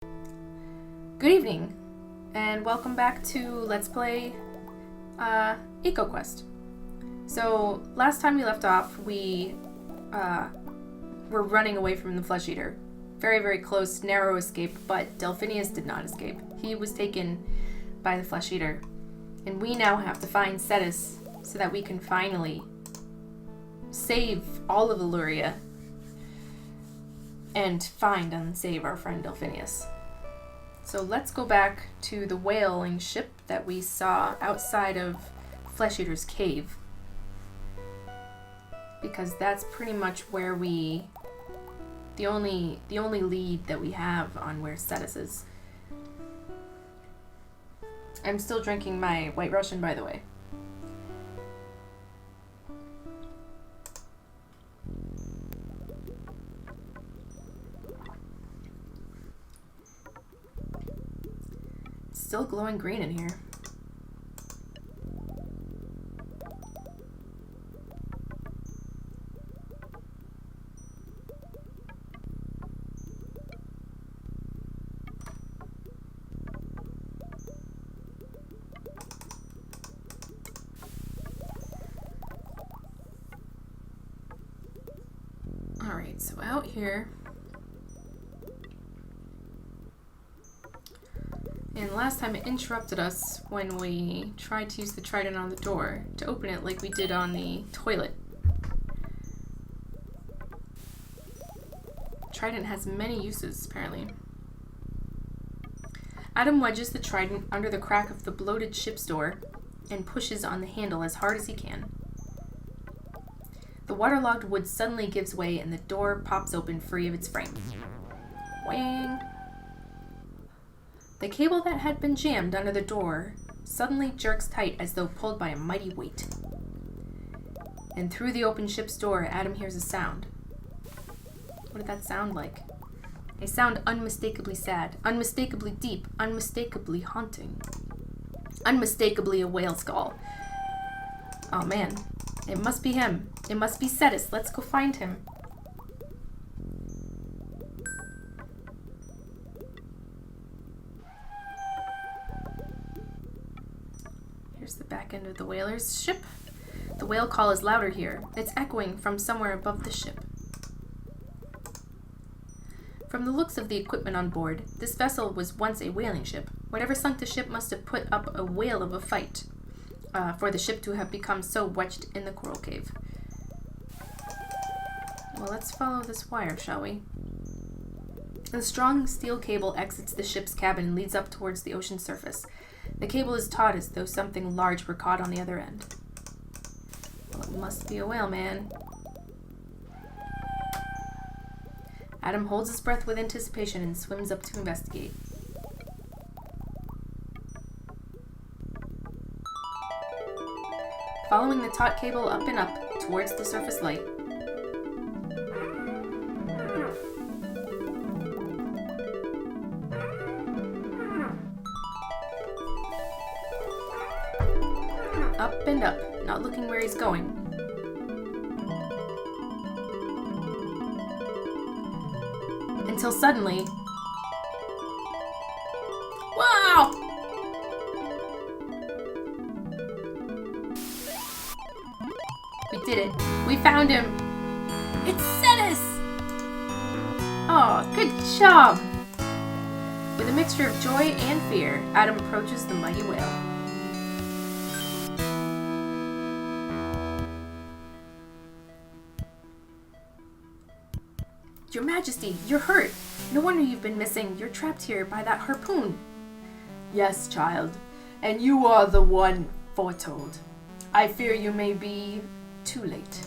Good evening, and welcome back to Let's Play EcoQuest. So, last time we left off, we were running away from the Flesh Eater. Very, very close, narrow escape, but Delphineus did not escape. He was taken by the Flesh Eater. And we now have to find Cetus so that we can finally save all of Illyria and find and save our friend Delphineus. So let's go back to the whaling ship that we saw outside of Flesh Eater's cave. Because that's pretty much where the only lead that we have on where Cetus is. I'm still drinking my White Russian, by the way. Still glowing green in here. Alright, so out here. And last time it interrupted us when we tried to use the trident on the door to open it like we did on the toilet. Trident has many uses, apparently. Adam wedges the trident under the crack of the bloated ship's door and pushes on the handle as hard as he can. The waterlogged wood suddenly gives way and the door pops open free of its frame. Wang! The cable that had been jammed under the door suddenly jerks tight as though pulled by a mighty weight. And through the open ship's door, Adam hears a sound. What did that sound like? A sound unmistakably sad, unmistakably deep, unmistakably haunting. Unmistakably a whale's call. Oh man, it must be him. It must be Cetus. Let's go find him. Here's the back end of the whaler's ship. The whale call is louder here. It's echoing from somewhere above the ship. From the looks of the equipment on board, this vessel was once a whaling ship. Whatever sunk the ship must have put up a whale of a fight for the ship to have become so wedged in the coral cave. Well, let's follow this wire, shall we? The strong steel cable exits the ship's cabin and leads up towards the ocean surface. The cable is taut as though something large were caught on the other end. Well, it must be a whale, man. Adam holds his breath with anticipation and swims up to investigate. Following the taut cable up and up towards the surface light, up and up, not looking where he's going. Until suddenly... Wow! We did it. We found him. It's Cetus! Oh, good job! With a mixture of joy and fear, Adam approaches the mighty whale. Your Majesty, you're hurt. No wonder you've been missing. You're trapped here by that harpoon. Yes, child, and you are the one foretold. I fear you may be too late.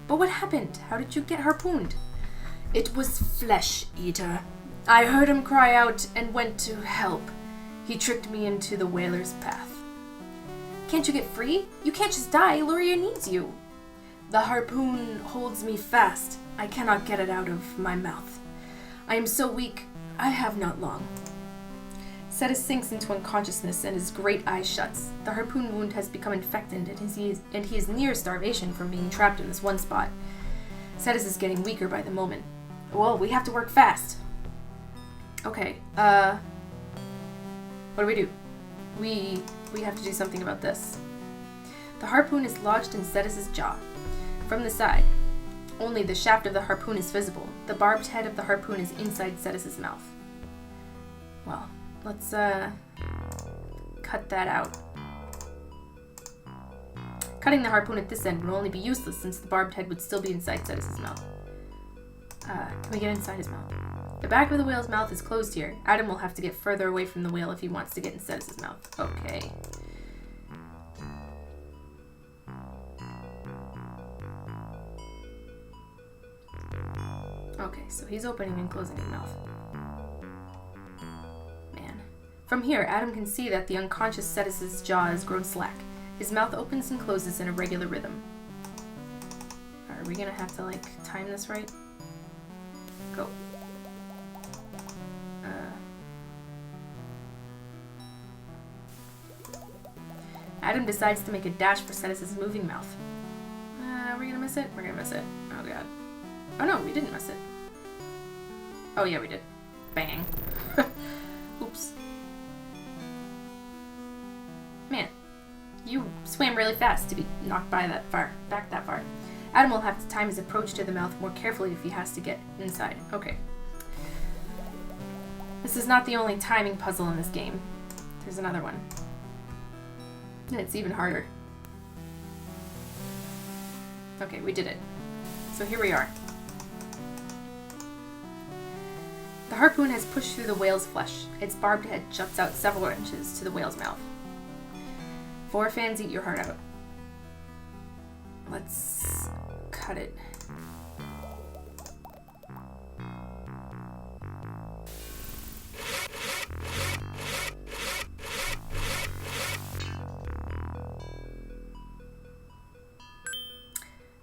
But what happened? How did you get harpooned? It was Flesh Eater. I heard him cry out and went to help. He tricked me into the whaler's path. Can't you get free? You can't just die. Illyria needs you. The harpoon holds me fast. I cannot get it out of my mouth. I am so weak, I have not long. Cetus sinks into unconsciousness and his great eye shuts. The harpoon wound has become infected and he is near starvation from being trapped in this one spot. Cetus is getting weaker by the moment. Well, we have to work fast. Okay, what do? We have to do something about this. The harpoon is lodged in Cetus's jaw. From the side, only the shaft of the harpoon is visible. The barbed head of the harpoon is inside Cetus's mouth. Well, let's, cut that out. Cutting the harpoon at this end would only be useless since the barbed head would still be inside Cetus's mouth. Can we get inside his mouth? The back of the whale's mouth is closed here. Adam will have to get further away from the whale if he wants to get in Cetus's mouth. Okay. Okay, so he's opening and closing his mouth. Man. From here, Adam can see that the unconscious Cetus's jaw has grown slack. His mouth opens and closes in a regular rhythm. Are we gonna have to, like, time this right? Go. Adam decides to make a dash for Cetus's moving mouth. Are we gonna miss it? We're gonna miss it. Oh god. Oh no, we didn't miss it. Oh yeah, we did. Bang. Oops. Man, you swam really fast to be knocked back that far. Adam will have to time his approach to the mouth more carefully if he has to get inside. Okay. This is not the only timing puzzle in this game. There's another one. And it's even harder. Okay, we did it. So here we are. The harpoon has pushed through the whale's flesh. Its barbed head juts out several inches to the whale's mouth. 4 fans eat your heart out. Let's cut it.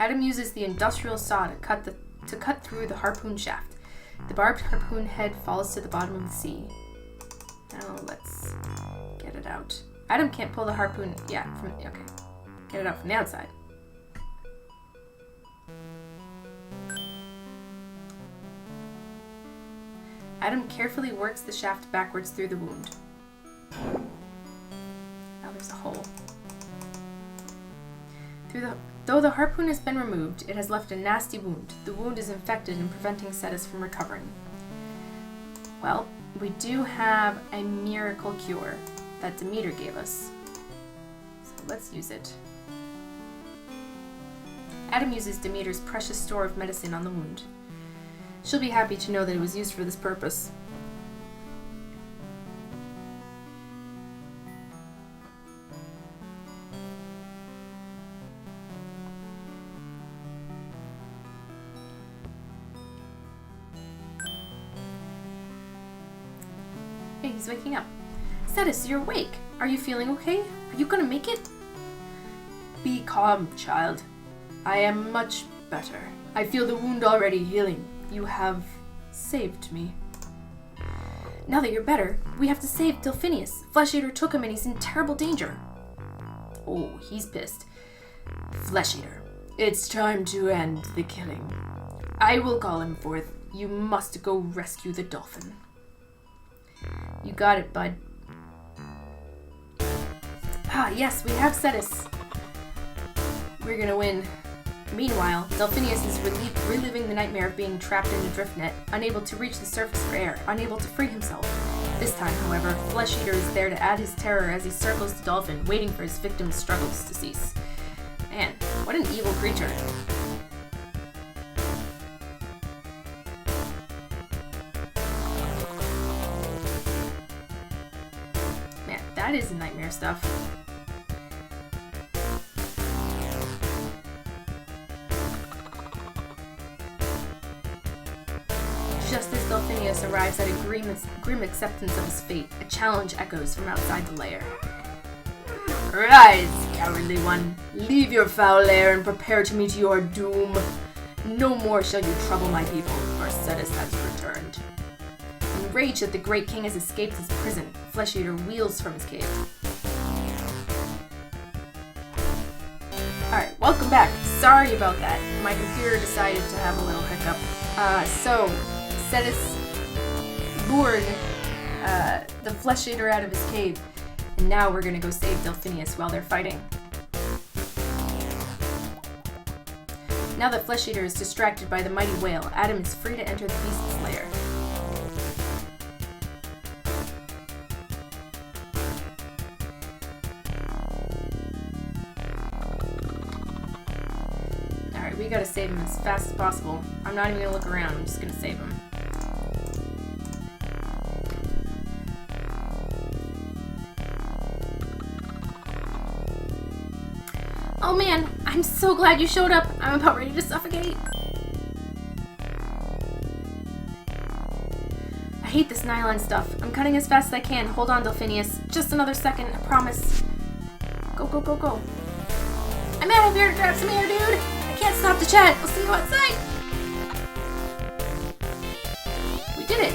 Adam uses the industrial saw to cut through the harpoon shaft. The barbed harpoon head falls to the bottom of the sea. Now let's get it out. Adam can't pull the harpoon. Yeah, okay. Get it out from the outside. Adam carefully works the shaft backwards through the wound. Now there's a hole. Though the harpoon has been removed, it has left a nasty wound. The wound is infected and preventing Cetus from recovering. Well, we do have a miracle cure that Demeter gave us. So let's use it. Adam uses Demeter's precious store of medicine on the wound. She'll be happy to know that it was used for this purpose. Hey, he's waking up. Cetus, you're awake. Are you feeling okay? Are you gonna make it? Be calm, child. I am much better. I feel the wound already healing. You have saved me. Now that you're better, we have to save Delphineus. Flesh Eater took him and he's in terrible danger. Oh, he's pissed. Flesh Eater, it's time to end the killing. I will call him forth. You must go rescue the dolphin. You got it, bud. Ah, yes, we have Cetus. We're gonna win. Meanwhile, Delphineus is reliving the nightmare of being trapped in a drift net, unable to reach the surface for air, unable to free himself. This time, however, Flesh Eater is there to add his terror as he circles the dolphin, waiting for his victim's struggles to cease. Man, what an evil creature. Man, that is nightmare stuff. Just as Delphineus arrives at a grim acceptance of his fate, a challenge echoes from outside the lair. Rise, cowardly one! Leave your foul lair and prepare to meet your doom. No more shall you trouble my people, for Cetus has returned. Enraged that the great king has escaped his prison, Flesh Eater wheels from his cave. Alright, welcome back. Sorry about that. My computer decided to have a little hiccup. So, Cetus lured the Flesh Eater out of his cave. And now we're gonna go save Delphineus while they're fighting. Now that Flesh Eater is distracted by the mighty whale, Adam is free to enter the beast's lair. Alright, we gotta save him as fast as possible. I'm not even gonna look around, I'm just gonna save him. Oh man, I'm so glad you showed up. I'm about ready to suffocate. I hate this nylon stuff. I'm cutting as fast as I can. Hold on, Delphineus. Just another second, I promise. Go, go, go, go. I'm out of here to grab some air, dude. I can't stop to chat. I'll see you outside. We did it.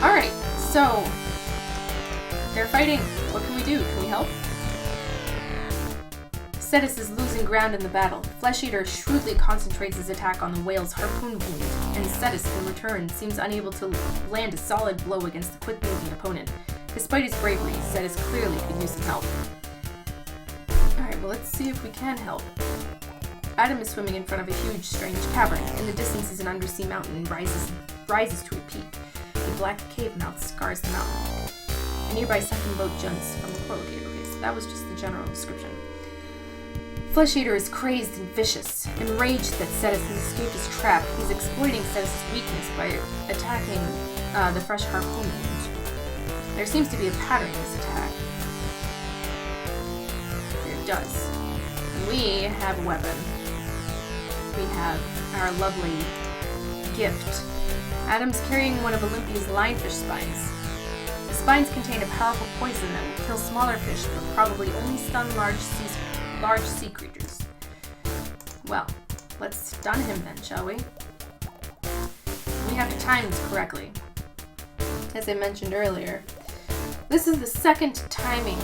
Alright, so they're fighting. What can we do? Can we help? Cetus is losing ground in the battle. Flesh Eater shrewdly concentrates his attack on the whale's harpoon wound, and Cetus, in return, seems unable to land a solid blow against the quick-moving opponent. Despite his bravery, Cetus clearly could use some help. Alright, well let's see if we can help. Adam is swimming in front of a huge, strange cavern. In the distance is an undersea mountain and rises to a peak. A black cave mouth scars the mountain. A nearby sunken boat jumps from the coral cave. Okay, so that was just the general description. Flesh Eater is crazed and vicious. Enraged that Cetus has escaped his trap, he's exploiting Cetus' weakness by attacking the fresh harpoon wound. There seems to be a pattern in this attack. There does. And we have a weapon. We have our lovely gift. Adam's carrying one of Olympia's lionfish spines. The spines contain a powerful poison that will kill smaller fish, but probably only stun large sea creatures. Well, let's stun him then, shall we? We have to time this correctly. As I mentioned earlier, this is the second timing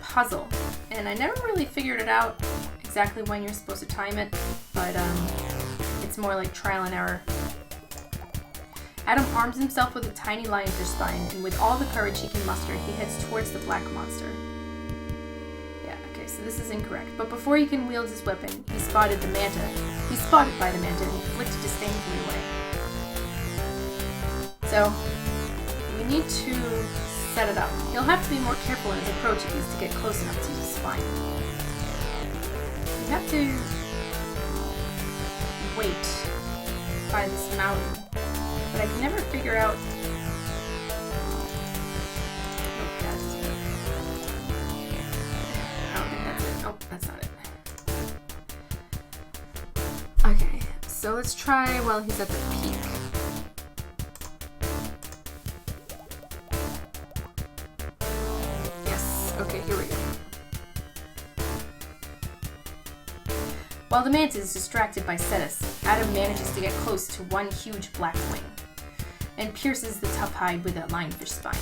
puzzle, and I never really figured it out exactly when you're supposed to time it, but it's more like trial and error. Adam arms himself with a tiny lionfish spine, and with all the courage he can muster, he heads towards the black monster. Yeah, okay, so this is incorrect. But before he can wield his weapon, he's spotted by the manta and flicked disdainfully away. So, we need to set it up. He'll have to be more careful in his approach if he's to get close enough to use his spine. We have to wait by this mountain, but I can never figure out. Nope, that's it. I don't think that's it. Nope, that's not it. Okay, so let's try while he's at the peak. Yes, okay, here we go. While the mantis is distracted by Cetus, Adam manages to get close to one huge black wing and pierces the tough hide with that lionfish spine.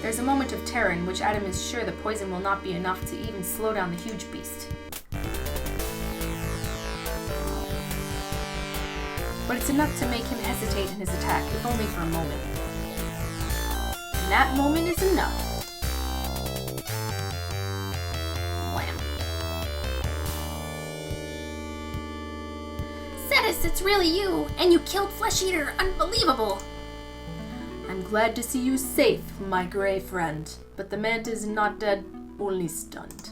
There's a moment of terror in which Adam is sure the poison will not be enough to even slow down the huge beast. But it's enough to make him hesitate in his attack, if only for a moment. And that moment is enough. Wham. Cetus, it's really you! And you killed Flesh Eater! Unbelievable! I'm glad to see you safe, my gray friend. But the manta is not dead, only stunned.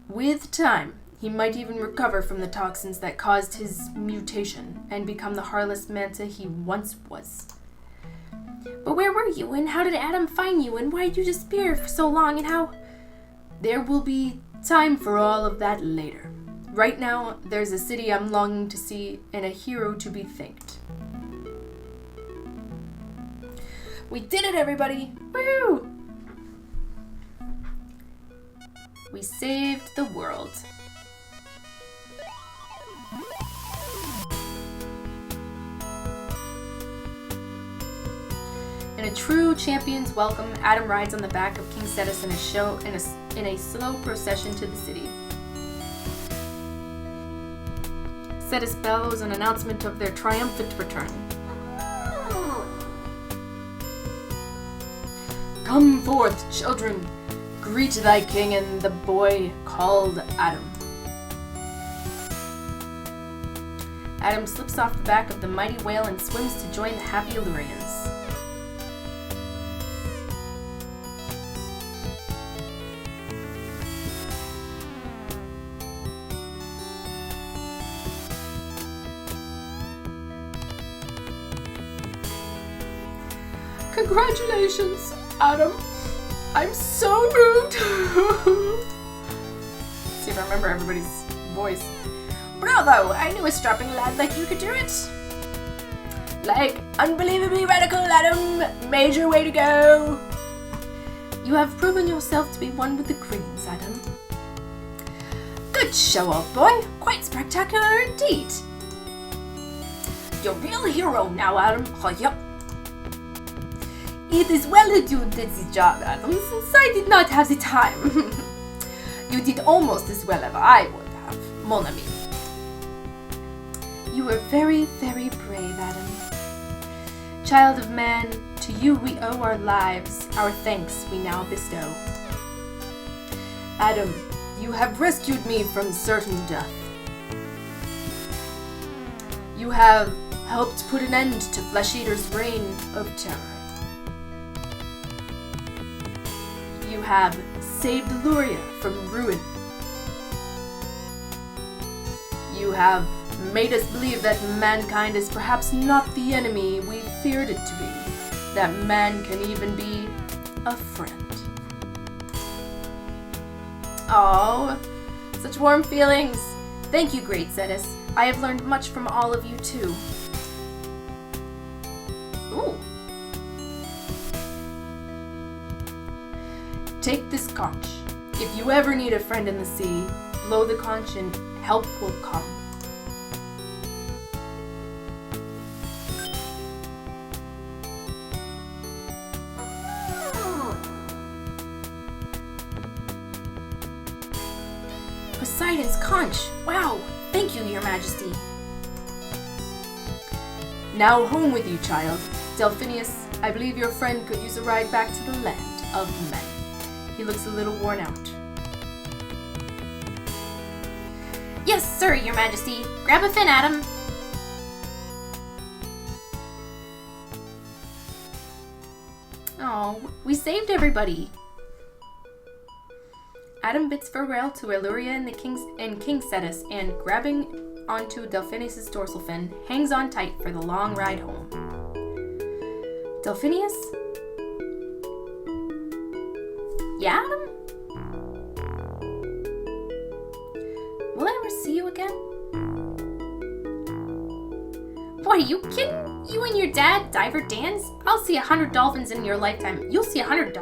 With time, he might even recover from the toxins that caused his mutation and become the harmless manta he once was. But where were you, and how did Adam find you, and why did you disappear for so long, and how... There will be time for all of that later. Right now, there's a city I'm longing to see, and a hero to be thanked. We did it, everybody! Woo! We saved the world. In a true champion's welcome, Adam rides on the back of King Cetus in a slow procession to the city. Cetus bellows an announcement of their triumphant return. Come forth, children, greet thy king and the boy called Adam. Adam slips off the back of the mighty whale and swims to join the happy Illurians. Congratulations, Adam. I'm so moved. See if I remember everybody's voice. Bravo! I knew a strapping lad like you could do it. Like, unbelievably radical, Adam. Major way to go. You have proven yourself to be one with the Greens, Adam. Good show, old boy. Quite spectacular indeed. You're a real hero now, Adam. Oh, yep. It is well that you did the job, Adam, since I did not have the time. You did almost as well as I would have, mon ami. You were very, very brave, Adam. Child of man, to you we owe our lives, our thanks we now bestow. Adam, you have rescued me from certain death. You have helped put an end to Flesh Eater's reign of terror. You have saved Luria from ruin. You have made us believe that mankind is perhaps not the enemy we feared it to be, that man can even be a friend. Oh, such warm feelings. Thank you, great Cetus. I have learned much from all of you too. Ooh. Take this conch. If you ever need a friend in the sea, blow the conch and help will come. Poseidon's conch! Wow! Thank you, Your Majesty. Now home with you, child. Delphineus, I believe your friend could use a ride back to the land of men. He looks a little worn out. Yes, sir, Your Majesty. Grab a fin, Adam. Oh, we saved everybody. Adam bids farewell to Illyria and King Cetus, and grabbing onto Delphineus' dorsal fin, hangs on tight for the long ride home. Delphineus? Yeah, Adam? Will I ever see you again? What, are you kidding? You and your dad, Diver Dan's? I'll see 100 dolphins in your lifetime. You'll see $100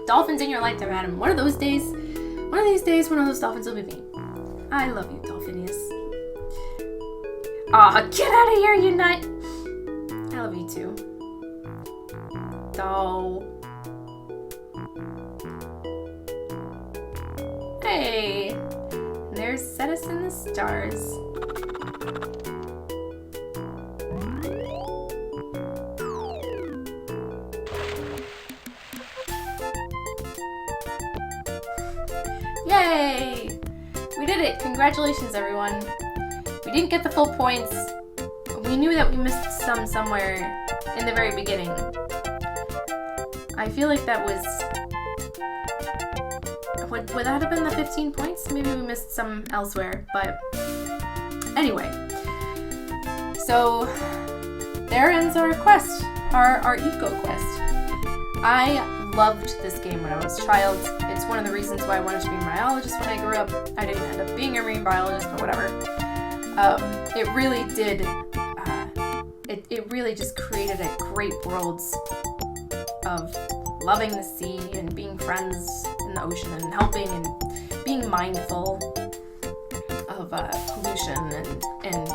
dolphins in your lifetime, Adam. One of these days, one of those dolphins will be me. I love you, Delphinius. Aw, get out of here, you nut! I love you too. Oh. Hey! There's Cetus in the stars. Yay! We did it! Congratulations, everyone. We didn't get the full points. We knew that we missed some somewhere in the very beginning. I feel like that was... Would that have been the 15 points? Maybe we missed some elsewhere, but... Anyway. So, there ends our quest. Our EcoQuest. I loved this game when I was a child. It's one of the reasons why I wanted to be a marine biologist when I grew up. I didn't end up being a marine biologist, but whatever. It really did... It really just created a great world of loving the sea and being friends in the ocean and helping and being mindful of pollution and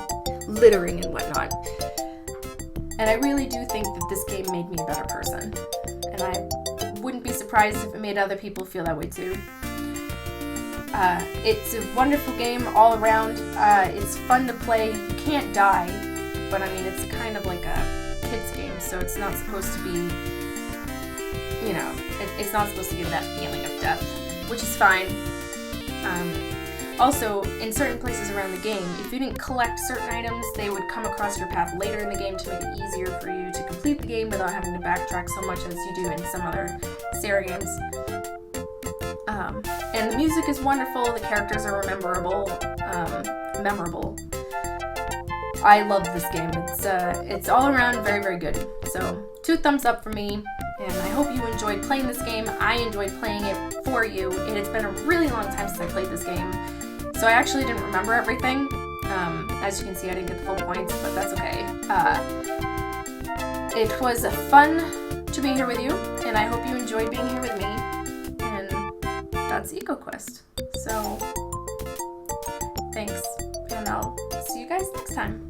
littering and whatnot. And I really do think that this game made me a better person. And I wouldn't be surprised if it made other people feel that way too. It's a wonderful game all around. It's fun to play. You can't die, but I mean, it's kind of like a kid's game, so it's not supposed to be, you know, it's not supposed to give that feeling of death, which is fine. Also, in certain places around the game, if you didn't collect certain items, they would come across your path later in the game to make it easier for you to complete the game without having to backtrack so much as you do in some other Sarah games. And the music is wonderful, the characters are memorable. I love this game. It's all around very, very good. So 2 thumbs up for me, and I hope you enjoyed playing this game. I enjoyed playing it for you, and it's been a really long time since I played this game, so I actually didn't remember everything. As you can see, I didn't get the full points, but that's okay. It was fun to be here with you, and I hope you enjoyed being here with me, and that's EcoQuest. So, thanks, and I'll see you guys next time.